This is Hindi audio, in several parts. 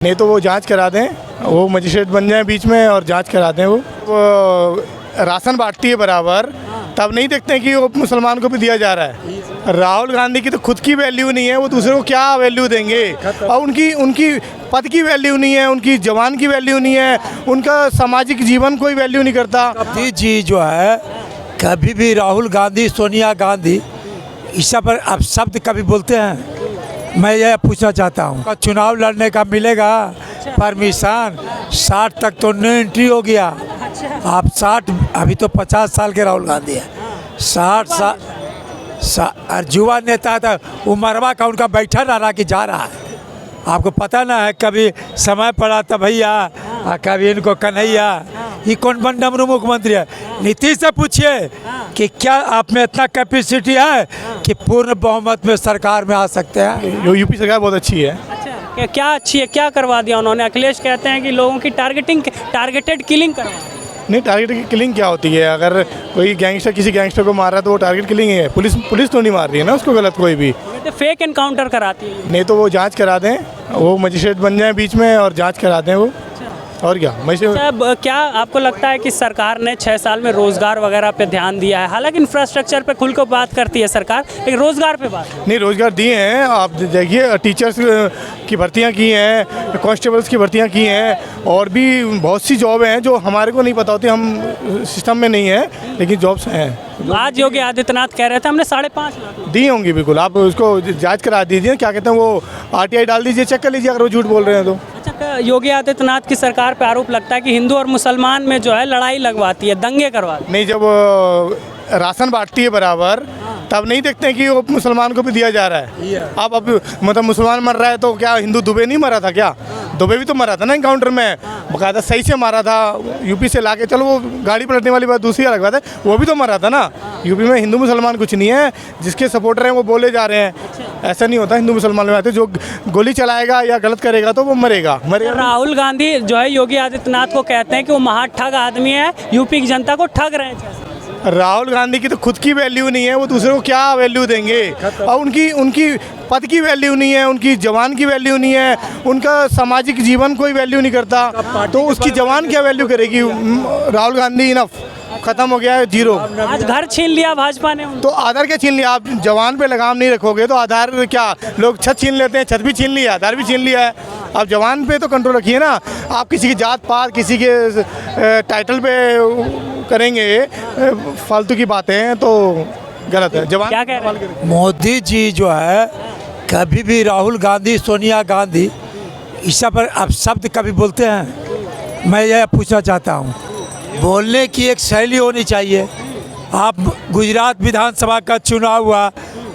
नहीं तो वो जांच करा दें, वो मजिस्ट्रेट बन जाए बीच में और जांच करा दें। वो राशन बांटती है बराबर, तब नहीं देखते हैं कि वो मुसलमान को भी दिया जा रहा है। राहुल गांधी की तो खुद की वैल्यू नहीं है, वो दूसरे को क्या वैल्यू देंगे। और उनकी पद की वैल्यू नहीं है, उनकी जवान की वैल्यू नहीं है, उनका सामाजिक जीवन कोई वैल्यू नहीं करता। मोदी जी जो है कभी भी राहुल गांधी, सोनिया गांधी इस पर अब शब्द कभी बोलते हैं? मैं यह पूछना चाहता हूँ, चुनाव लड़ने का मिलेगा परमिशन? 60 तक तो नो एंट्री हो गया। आप 60, अभी तो 50 साल के राहुल गांधी है, 60 साल और युवा नेता था, उमरवा का उनका बैठा रहा कि जा रहा है। आपको पता ना है, कभी समय पड़ा तो भैया, कभी इनको कन्हैया। ये कौन बन डमरू मुख्यमंत्री है? नीतीश से पूछिए कि क्या आप में इतना कैपेसिटी है कि पूर्ण बहुमत में सरकार में आ सकते हैं? यूपी सरकार बहुत अच्छी है। अच्छा, क्या अच्छी है, क्या करवा दिया उन्होंने? अखिलेश कहते हैं कि लोगों की टारगेटेड किलिंग करवा। नहीं, टारगेट किलिंग क्या होती है? अगर कोई गैंगस्टर किसी गैंगस्टर को मार रहा है तो वो टारगेट किलिंग है। पुलिस तो नहीं मार रही है ना उसको गलत कोई भी। तो फेक एनकाउंटर कराती है। नहीं तो वो जांच करा दें, वो मजिस्ट्रेट बन जाए बीच में और जांच करा दें वो। और क्या क्या आपको लगता है कि सरकार ने 6 साल में रोजगार वगैरह पे ध्यान दिया है? हालांकि इंफ्रास्ट्रक्चर पे खुल को बात करती है सरकार, लेकिन रोजगार पे बात नहीं, रोजगार दिए हैं। आप देखिए, टीचर्स की भर्तियां की हैं, कांस्टेबल्स की भर्तियां की हैं, और भी बहुत सी जॉब हैं जो हमारे को नहीं पता होती, हम सिस्टम में नहीं है, लेकिन जॉब्स हैं। आज योगी आदित्यनाथ कह रहे थे हमने 5.5 लाख दी होंगी। बिल्कुल, आप उसको जांच करा दीजिए, क्या कहते हैं वो RTI डाल दीजिए, चेक कर लीजिए अगर वो झूठ बोल रहे हैं तो। अच्छा, योगी आदित्यनाथ की सरकार पे आरोप लगता है कि हिंदू और मुसलमान में जो है लड़ाई लगवाती है, दंगे करवाती है। नहीं, जब राशन बांटती है बराबर, तब नहीं देखते हैं कि वो मुसलमान को भी दिया जा रहा है। अब मतलब मुसलमान मर रहा है तो क्या हिंदू दुबे नहीं मरा था क्या? दुबे भी तो मरा था ना एनकाउंटर में, बकायदा सही से मारा था, यूपी से लाके। चलो वो गाड़ी पलटने वाली बात दूसरी अलग बात है, वो भी तो मरा था ना। यूपी में हिंदू मुसलमान कुछ नहीं है, जिसके सपोर्टर हैं वो बोले जा रहे हैं। ऐसा नहीं होता हिंदू मुसलमान में आते, जो गोली चलाएगा या गलत करेगा तो वो मरेगा। राहुल गांधी जो है योगी आदित्यनाथ को कहते हैं कि वो महा ठग आदमी है, यूपी की जनता को ठग रहे हैं। राहुल गांधी की तो खुद की वैल्यू नहीं है, वो दूसरे को क्या वैल्यू देंगे। और उनकी पद की वैल्यू नहीं है, उनकी जवान की वैल्यू नहीं है, उनका सामाजिक जीवन कोई वैल्यू नहीं करता, तो उसकी जवान क्या वैल्यू करेगी? राहुल गांधी इनफ, खत्म हो गया है, जीरो। आज घर छीन लिया भाजपा ने। तो आधार क्या छीन लिया? आप जवान पे लगाम नहीं रखोगे तो आधार क्या? लोग छत छीन लेते हैं, छत भी छीन लिया, आधार भी छीन लिया है। आप जवान पे तो कंट्रोल रखिए ना। आप किसी की जात पात, किसी के टाइटल पे करेंगे फालतू की बातें तो गलत है। जवान क्या कह रहे हैं? मोदी जी जो है कभी भी राहुल गांधी, सोनिया गांधी इस पर अब शब्द कभी बोलते हैं? मैं यह पूछना चाहता हूँ। बोलने की एक शैली होनी चाहिए। आप गुजरात विधानसभा का चुनाव हुआ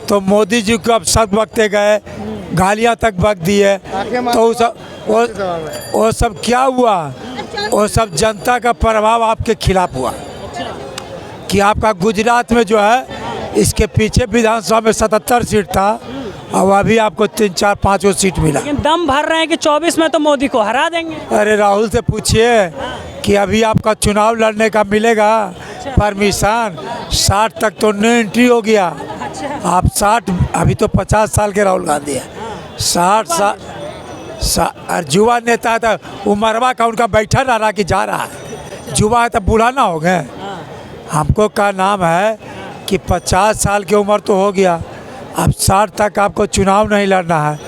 तो मोदी जी को अब शब्द बकते गए, गालियाँ तक बक दी है, तो वो सब क्या हुआ? वो सब जनता का प्रभाव आपके खिलाफ हुआ कि आपका गुजरात में जो है, इसके पीछे विधानसभा में 77 सीट था और अभी आपको 3, 4, 5 सीट मिला। लेकिन दम भर रहे हैं कि 24 में तो मोदी को हरा देंगे। अरे राहुल से पूछिए कि अभी आपका चुनाव लड़ने का मिलेगा परमिशन? 60 तक तो नो एंट्री हो गया। आप 60, अभी तो 50 साल के राहुल गांधी है, 60 साल और युवा नेता था, उमरवा का उनका बैठा रहा कि जा रहा है। युवा है तो बूढ़ा ना हो गए। हमको का नाम है कि 50 साल की उम्र तो हो गया, अब 60 तक आपको चुनाव नहीं लड़ना है,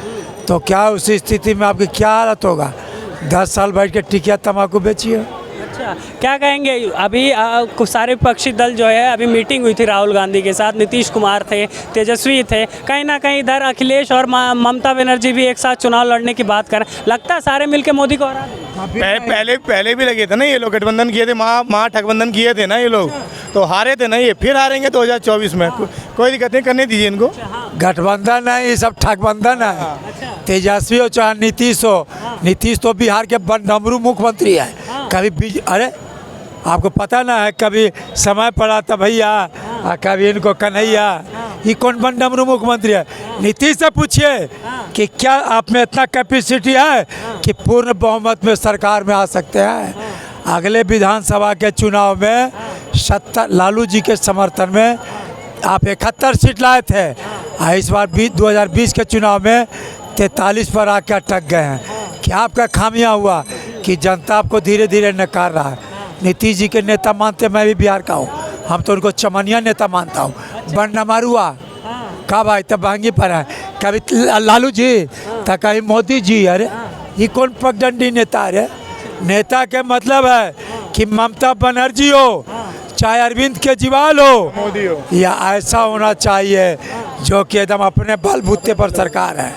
तो क्या उस स्थिति में आपकी क्या हालत होगा? 10 साल बैठ के टिकिया तम्बाकू बेचिए। अच्छा, क्या कहेंगे? अभी सारे विपक्षी दल जो है, अभी मीटिंग हुई थी राहुल गांधी के साथ, नीतीश कुमार थे, तेजस्वी थे, कहीं ना कहीं इधर अखिलेश और ममता बनर्जी भी एक साथ चुनाव लड़ने की बात कर। लगता है सारे मिलके मोदी को हरा देंगे। पहले भी लगे थे ना ये लोग, गठबंधन किए थे, महागठबंधन किए थे ना ये लोग, तो हारे थे ना ये, फिर हारेंगे 2024 में। कोई दिक्कत नहीं, करने दीजिए इनको। गठबंधन है, ये सब ठगबंधन है। तेजस्वी हो चाहे नीतीश हो, नीतीश तो बिहार के डमरू मुख्यमंत्री है। कभी अरे आपको पता ना है, कभी समय पड़ा तो भैया, कभी इनको कन्हैया। ये कौन बन डमरू मुख्यमंत्री है? नीतीश से पूछिए कि क्या आप में इतना कैपेसिटी है कि पूर्ण बहुमत में सरकार में आ सकते हैं? अगले विधानसभा के चुनाव में 70 लालू जी के समर्थन में आप 71 सीट लाए थे, इस बार 2020 के चुनाव में 43 पर आकर अटक गए हैं। क्या आपका खामियां हुआ कि जनता आपको धीरे धीरे नकार रहा है। नीतीश जी के नेता मानते, मैं भी बिहार का हूँ, हम तो उनको चमनिया नेता मानता हूँ। बनना मारुआ कब आए तब भांगी पर है, कभी लालू जी तो कभी मोदी जी। अरे ये कौन पगडंडी नेता है? नेता के मतलब है कि ममता बनर्जी हो चाहे अरविंद केजरीवाल हो, मोदी हो, या ऐसा होना चाहिए जो कि एकदम अपने बलबूते पर सरकार है।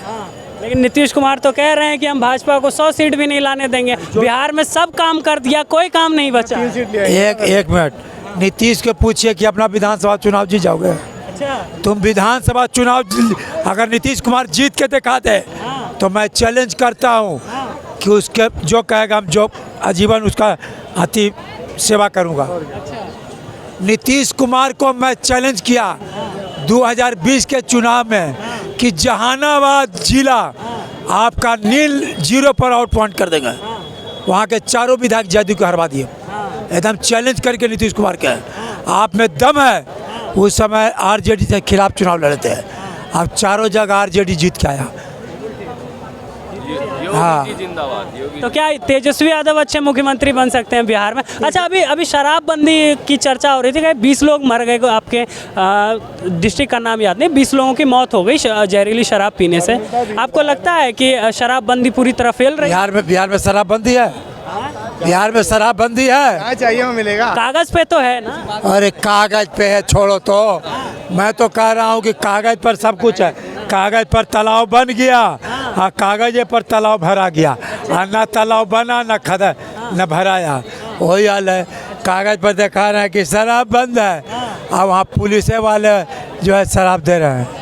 लेकिन नीतीश कुमार तो कह रहे हैं कि हम भाजपा को 100 सीट भी नहीं लाने देंगे। बिहार में सब काम कर दिया, कोई काम नहीं बचा। 3 सीट ले आएंगे। एक मिनट, नीतीश को पूछिए कि अपना विधानसभा चुनाव जीत जाओगे? अच्छा, तुम विधानसभा चुनाव अगर नीतीश कुमार जीत के दिखा दे तो मैं चैलेंज करता हूँ कि उसके जो कहेगा हम जो आजीवन उसका अति सेवा करूँगा। नीतीश कुमार को मैं चैलेंज किया 2020 के चुनाव में कि जहानाबाद जिला आपका नील 0 पर आउट पॉइंट कर देगा। वहाँ के चारों विधायक जदयू को हरवा दिए, एकदम चैलेंज करके नीतीश कुमार के आप में दम है। उस समय आरजेडी के खिलाफ चुनाव लड़ते हैं, अब चारों जगह आरजेडी जीत के आया। हाँ, तो क्या तेजस्वी यादव अच्छे मुख्यमंत्री बन सकते हैं बिहार में? अच्छा, अभी शराबबंदी की चर्चा हो रही थी कि 20 लोग मर गए, आपके डिस्ट्रिक्ट का नाम याद नहीं, 20 लोगों की मौत हो गई जहरीली शराब पीने से। आपको लगता है कि शराबबंदी पूरी तरह फेल रही? बिहार में शराबबंदी है, बिहार में शराबबंदी है। कहाँ चाहिए वो मिलेगा? कागज पे तो है ना। अरे कागज पे है, छोड़ो तो। मैं तो कह रहा हूँ कि कागज पर सब कुछ है। कागज पर तालाब बन गया, हाँ, कागज पर तालाब भरा गया, ना तालाब बना ना खदा न भराया। वही हाल है, कागज पर दिखा रहे हैं कि शराब बंद है, अब वहाँ पुलिस वाले जो है शराब दे रहे हैं।